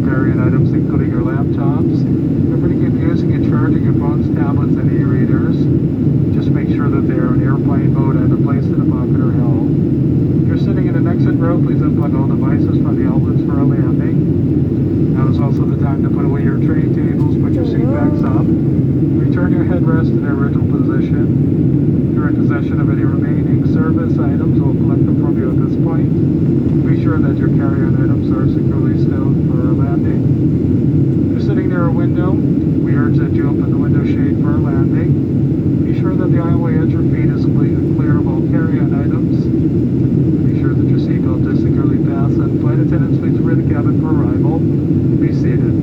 carry-on items, including your laptops. If you're using and charging your phones, tablets, and e-readers, just make sure that they are in airplane mode and are placed in a bucket or held. If you're sitting in an exit row, please unplug all devices from the outlets for a landing. Now is also the time to put away your tray tables, put your seat backs up, return your headrest to their original position. If you're in possession of any remaining service items, we'll collect them from you at this point. Be sure that your carry-on items are securely stowed for a landing. If you're sitting near a window, we urge that you open the window shade for a landing. Be sure that the aisleway at your feet is clear of all carry-on items. Be sure that your seatbelt is securely fastened. Flight attendants, please rear the cabin for arrival. Be seated.